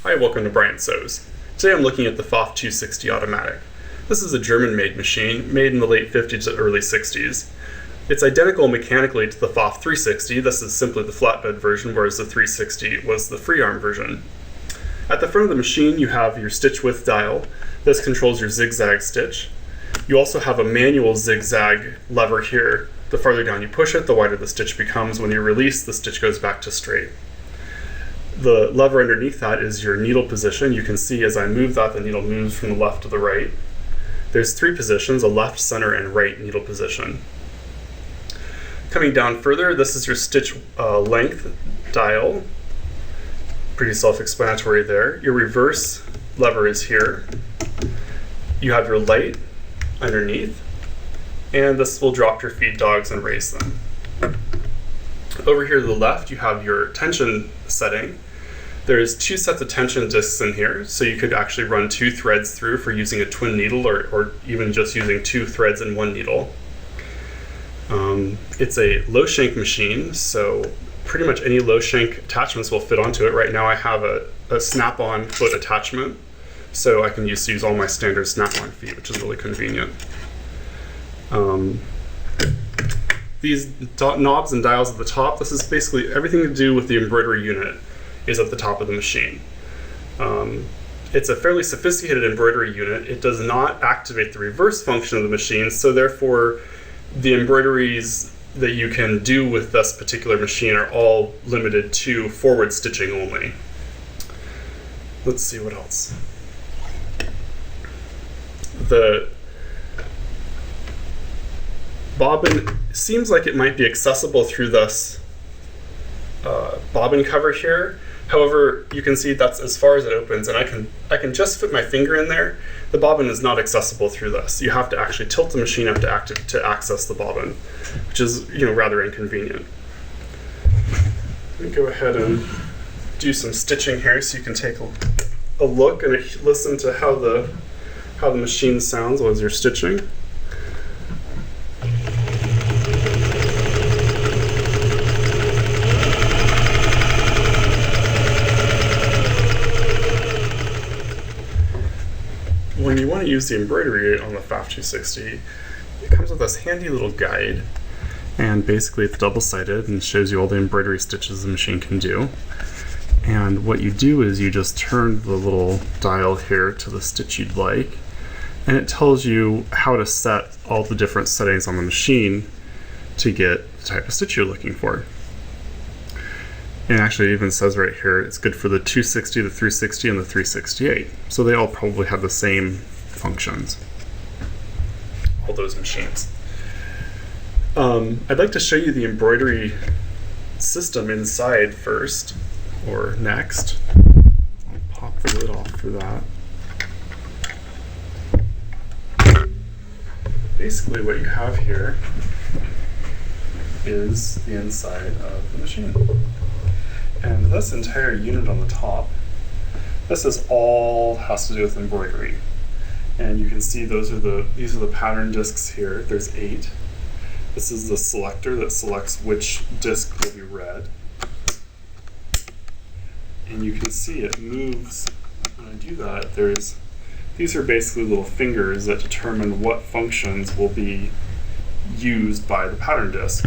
Hi, welcome to Brian Sews. Today I'm looking at the Pfaff 260 automatic. This is a German-made machine, made in the late 50s to early 60s. It's identical mechanically to the Pfaff 360. This is simply the flatbed version, whereas the 360 was the free arm version. At the front of the machine, you have your stitch width dial. This controls your zigzag stitch. You also have a manual zigzag lever here. The farther down you push it, the wider the stitch becomes. When you release, the stitch goes back to straight. The lever underneath that is your needle position. You can see as I move that, the needle moves from the left to the right. There's three positions, a left, center, and right needle position. Coming down further, this is your stitch length dial. Pretty self-explanatory there. Your reverse lever is here. You have your light underneath, and this will drop your feed dogs and raise them. Over here to the left, you have your tension setting. There's two sets of tension discs in here, so you could actually run two threads through for using a twin needle or even just using two threads in one needle. It's a low shank machine, so pretty much any low shank attachments will fit onto it. Right now I have a snap-on foot attachment, so I can use all my standard snap-on feet, which is really convenient. These knobs and dials at the top, this is basically everything to do with the embroidery unit is at the top of the machine. It's a fairly sophisticated embroidery unit. It does not activate the reverse function of the machine, so therefore the embroideries that you can do with this particular machine are all limited to forward stitching only. Let's see what else. The bobbin seems like it might be accessible through this bobbin cover here. However, you can see that's as far as it opens, and I can just fit my finger in there. The bobbin is not accessible through this. You have to actually tilt the machine up to access the bobbin, which is rather inconvenient. Let me go ahead and do some stitching here so you can take a look and listen to how the machine sounds as you're stitching. When you want to use the embroidery on the Pfaff 260, it comes with this handy little guide, and basically it's double-sided and shows you all the embroidery stitches the machine can do. And what you do is you just turn the little dial here to the stitch you'd like, and it tells you how to set all the different settings on the machine to get the type of stitch you're looking for. And actually it even says right here it's good for the 260, the 360, and the 368. So they all probably have the same functions, all those machines. I'd like to show you the embroidery system inside first, or next. I'll pop the lid off for that. Basically what you have here is the inside of the machine. And this entire unit on the top, this is all has to do with embroidery. And you can see these are the pattern discs here. There's 8. This is the selector that selects which disc will be read. And you can see it moves. When I do that, these are basically little fingers that determine what functions will be used by the pattern disc.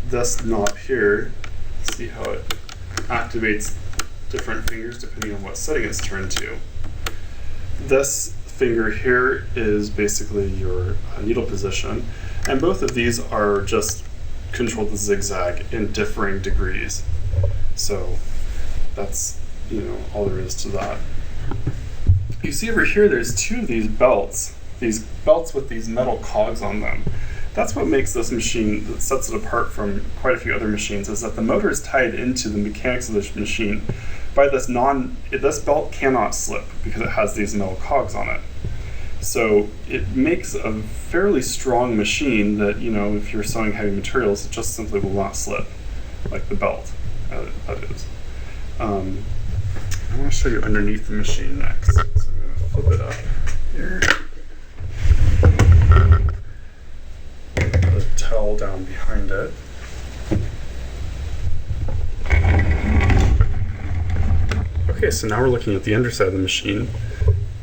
This knob here, see how it activates different fingers depending on what setting it's turned to. This finger here is basically your needle position, and both of these are just control the zigzag in differing degrees. So that's all there is to that. You see over here there's 2 of these belts with these metal cogs on them. That's what makes this machine, that sets it apart from quite a few other machines, is that the motor is tied into the mechanics of this machine by this belt cannot slip because it has these metal cogs on it. So it makes a fairly strong machine that, if you're sewing heavy materials, it just simply will not slip, like the belt, that is. I want to show you underneath the machine next. So I'm going to flip it up here. The towel down behind it. Okay, Okay, so now we're looking at the underside of the machine.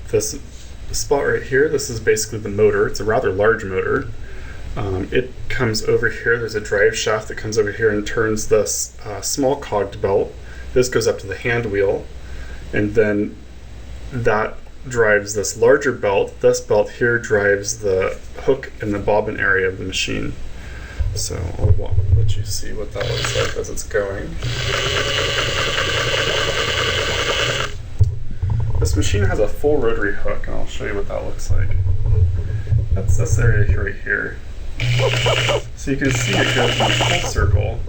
This spot right here, this is basically the motor. It's a rather large motor. It comes over here. There's a drive shaft that comes over here and turns this small cogged belt. This goes up to the hand wheel, and then that drives this larger belt. This belt here drives the hook and the bobbin area of the machine. So I'll let you see what that looks like as it's going. This machine has a full rotary hook, and I'll show you what that looks like. That's this area right here. So you can see it goes in a full circle.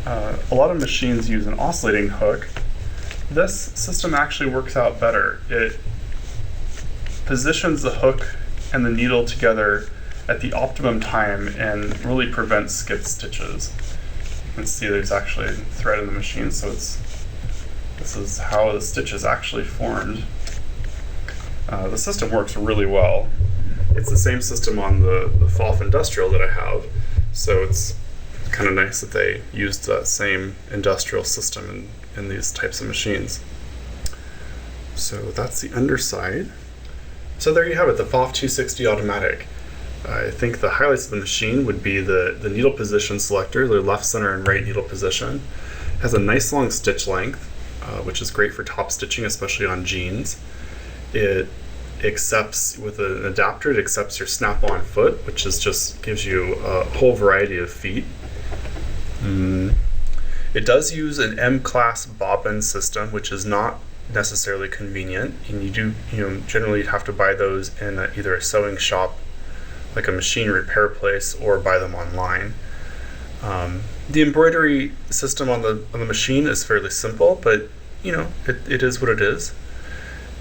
A lot of machines use an oscillating hook. This system actually works out better. It positions the hook and the needle together at the optimum time and really prevents skip stitches. You can see there's actually thread in the machine, so this is how the stitch is actually formed. The system works really well. It's the same system on the Pfaff Industrial that I have, so it's kind of nice that they used that same industrial system in these types of machines. So that's the underside. So there you have it, the Pfaff 260 automatic. I think the highlights of the machine would be the needle position selector, the left, center, and right needle position. It has a nice long stitch length, which is great for top stitching, especially on jeans. It accepts, with an adapter, it accepts your snap-on foot, which is just gives you a whole variety of feet. It does use an M-class bobbin system, which is not necessarily convenient, and you generally have to buy those in either a sewing shop, like a machine repair place, or buy them online. The embroidery system on the machine is fairly simple, but it is what it is.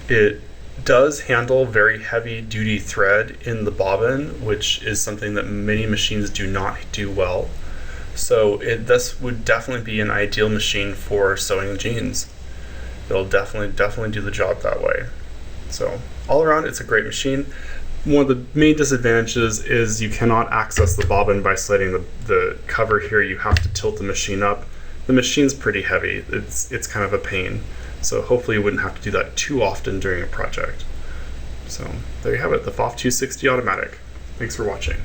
It does handle very heavy duty thread in the bobbin, which is something that many machines do not do well. So this would definitely be an ideal machine for sewing jeans. It'll definitely do the job that way. So all around, it's a great machine. One of the main disadvantages is you cannot access the bobbin by sliding the cover here. You have to tilt the machine up. The machine's pretty heavy. It's kind of a pain. So hopefully you wouldn't have to do that too often during a project. So there you have it, the Pfaff 260 automatic. Thanks for watching.